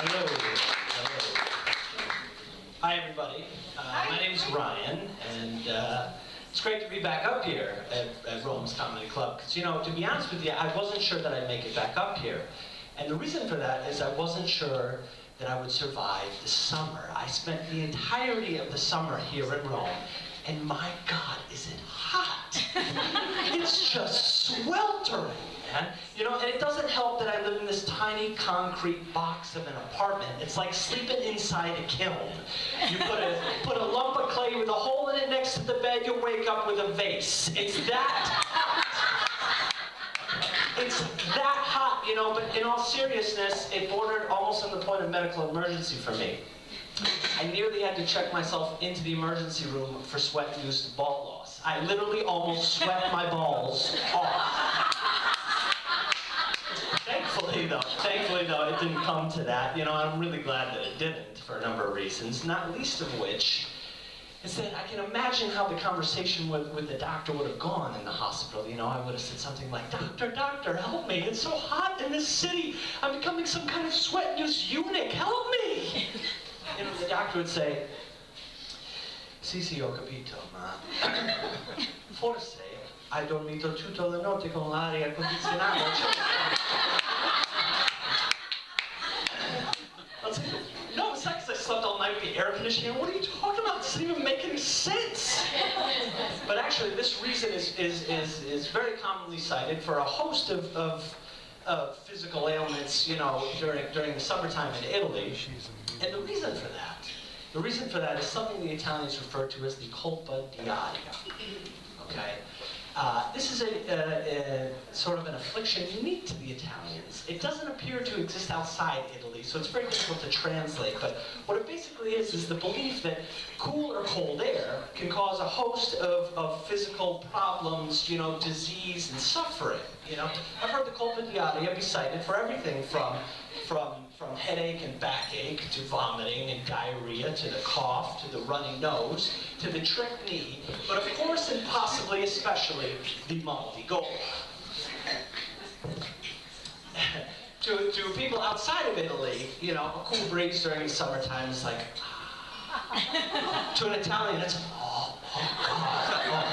Hello. Hello. Hi, everybody. My name's Ryan, and it's great to be back up here at Rome's Comedy Club. Because, you know, to be honest with you, I wasn't sure that I'd make it back up here. And the reason for that is I wasn't sure that I would survive the summer. I spent the entirety of the summer here in Rome, and my God, is it hot! It's just sweltering, man. You know, and it doesn't help that I live in this tiny concrete box of an apartment. It's like sleeping inside a kiln. You put a lump of clay with a hole in it next to the bed, you wake up with a vase. It's that hot. It's that hot, you know, but in all seriousness, it bordered almost on the point of medical emergency for me. I nearly had to check myself into the emergency room for sweat-induced ball loss. I literally almost sweat my balls off. Thankfully though, it didn't come to that, you know, and I'm really glad that it didn't for a number of reasons, not least of which is that I can imagine how the conversation with the doctor would have gone in the hospital. You know, I would have said something like, Doctor, help me. It's so hot in this city. I'm becoming some kind of sweat-induced eunuch. Help me. You know, the doctor would say, sì, ho capito, ma forse hai dormito tutta la notte con l'aria condizionata. I'll say, no, it's not because I slept all night with the air conditioning. What are you talking about? This doesn't even make any sense. But actually, this reason is very commonly cited for a host of physical ailments, you know, during the summertime in Italy. And the reason for that is something the Italians refer to as the colpa diaria. Okay? This is a sort of an affliction unique to the Italians. It doesn't appear to exist outside Italy, so it's very difficult to translate. But what it basically is the belief that cool or cold air can cause a host of physical problems, you know, disease and suffering. You know, I've heard the colpa diaria be cited for everything from headache and backache, to vomiting and diarrhea, to the cough, to the runny nose, to the trick knee, but of course and possibly especially the mal di gola. To people outside of Italy, you know, a cool breeze during the summertime is like, to an Italian, it's, oh God.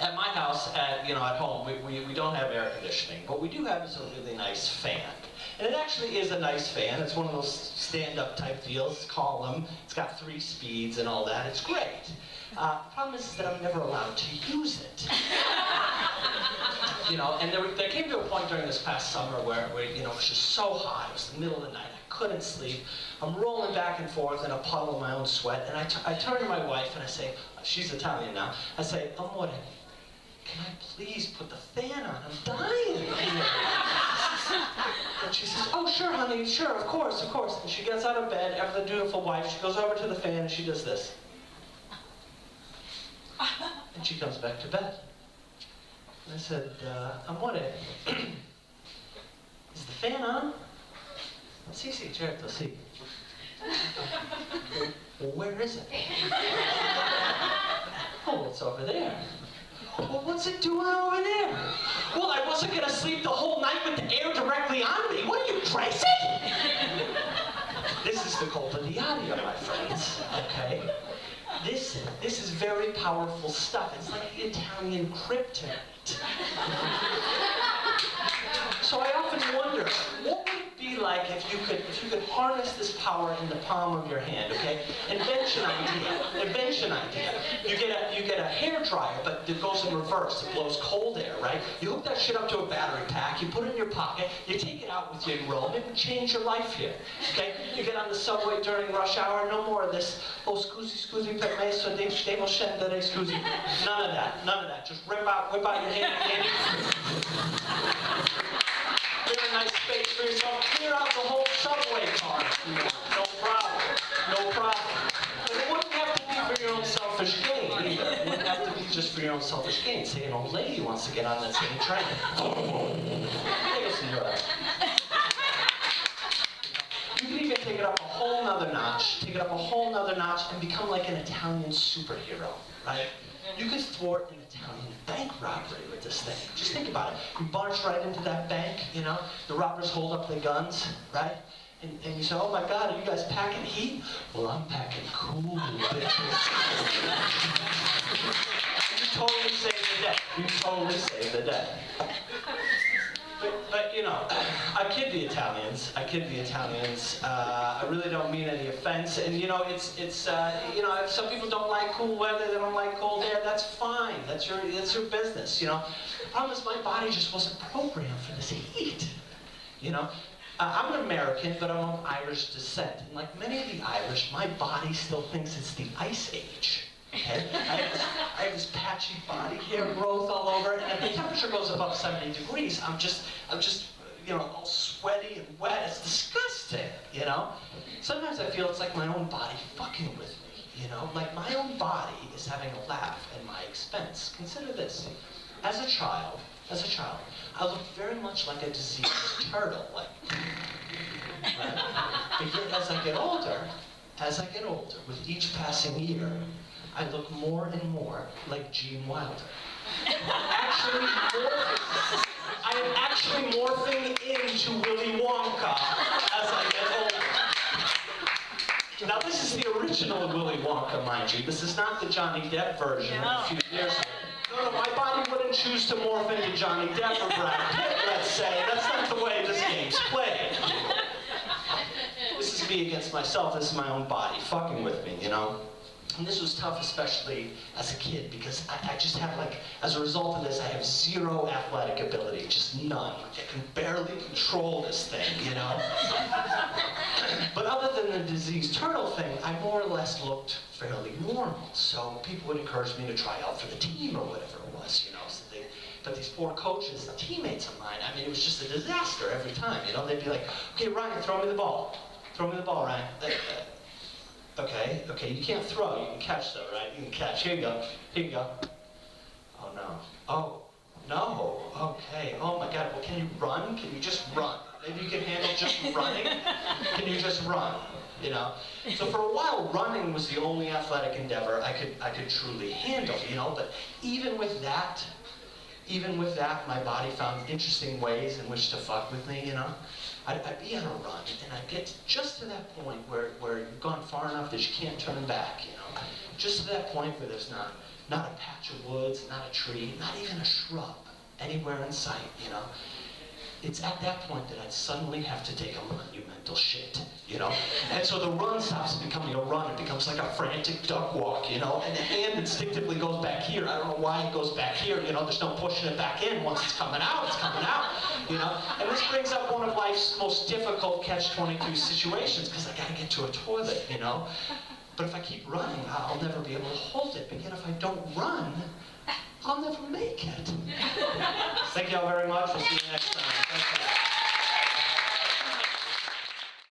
At my house, at home, we don't have air conditioning. What we do have is a really nice fan. And it actually is a nice fan. It's one of those stand-up type deals, column. It's got 3 speeds and all that. It's great. The problem is that I'm never allowed to use it. You know, and there came to a point during this past summer where you know, it was just so hot. It was the middle of the night. I couldn't sleep. I'm rolling back and forth in a puddle of my own sweat. And I turn to my wife and I say, she's Italian now. I say, amore, can I please put the fan on? I'm dying. And she says, oh, sure, honey, sure, of course. And she gets out of bed, ever the dutiful wife, she goes over to the fan and she does this. And she comes back to bed. And I said, amore, is the fan on? Sì, certo, sì. Well, where is it? Oh, it's over there. Well, what's it doing over there? Well, I wasn't going to sleep the whole night with the air directly on me. What are you, crazy? This is the colpa diaria, my friends, okay? This is very powerful stuff. It's like the Italian kryptonite. So I often wonder, what would it be like if you could harness this power in the palm of your hand, okay? Invention idea. You get a hair dryer, but it goes in reverse. It blows cold air, right? You hook that shit up to a battery pack, you put it in your pocket, you take it out with you in Rome, it would change your life here, okay? You get on the subway during rush hour, no more of this, oh, scusi, permesso, devo scendere, scusi. None of that. Just whip out your hand. Clear a nice space for yourself. Clear out the whole subway car. No problem. But it wouldn't have to be for your own selfish gain either. It wouldn't have to be just for your own selfish gain. Say an old lady wants to get on that same train. Hey, senora. You can even take it up a whole nother notch, and become like an Italian superhero, right? You could thwart an Italian bank robbery with this thing. Just think about it. You barge right into that bank, you know, the robbers hold up their guns, right? And you say, oh my God, are you guys packing heat? Well, I'm packing cool, bitches. You totally saved the day. You totally saved the day. But you know, I kid the Italians. I really don't mean any offense. And you know, it's you know, if some people don't like cool weather, they don't like cold air. That's fine. That's your business. You know, the problem is my body just wasn't programmed for this heat. You know, I'm an American, but I'm of Irish descent. And like many of the Irish, my body still thinks it's the Ice Age. Okay? I have this patchy body hair growth all over, and if the temperature goes above 70 degrees, I'm just, you know, all sweaty and wet. It's disgusting, you know? Sometimes I feel it's like my own body fucking with me, you know? Like my own body is having a laugh at my expense. Consider this. As a child, I looked very much like a diseased turtle, like, right? But yet as I get older, with each passing year, I look more and more like Gene Wilder. I am actually morphing into Willy Wonka as I get older. Now this is the original Willy Wonka, mind you. This is not the Johnny Depp version of a few years ago. No, my body wouldn't choose to morph into Johnny Depp or Brad Pitt, let's say. That's not the way this game's played. This is me against myself. This is my own body fucking with me, you know? And this was tough, especially as a kid, because I just have, like, as a result of this, I have zero athletic ability, just none. I can barely control this thing, you know? But other than the diseased turtle thing, I more or less looked fairly normal. So people would encourage me to try out for the team or whatever it was, you know? So but these poor coaches, the teammates of mine, I mean, it was just a disaster every time, you know? They'd be like, okay, Ryan, throw me the ball. Throw me the ball, Ryan. Okay, you can't throw, you can catch though, right? You can catch, here you go. Oh no, okay, oh my God, well can you run? Can you just run? Maybe you can handle just running? Can you just run, you know? So for a while, running was the only athletic endeavor I could truly handle, you know? But even with that, my body found interesting ways in which to fuck with me, you know? I'd be on a run, and I'd get just to that point where you've gone far enough that you can't turn back, you know? Just to that point where there's not a patch of woods, not a tree, not even a shrub anywhere in sight, you know? It's at that point that I'd suddenly have to take a monumental shit, you know? And so the run stops becoming a run. It becomes like a frantic duck walk, you know? And the hand instinctively goes back here. I don't know why it goes back here, you know? There's no pushing it back in. Once it's coming out, you know? And this brings up one of life's most difficult catch-22 situations, because I gotta get to a toilet, you know? But if I keep running, I'll never be able to hold it. But yet if I don't run, I'll never make it. Thank you all very much. We'll see you next time. Thank you.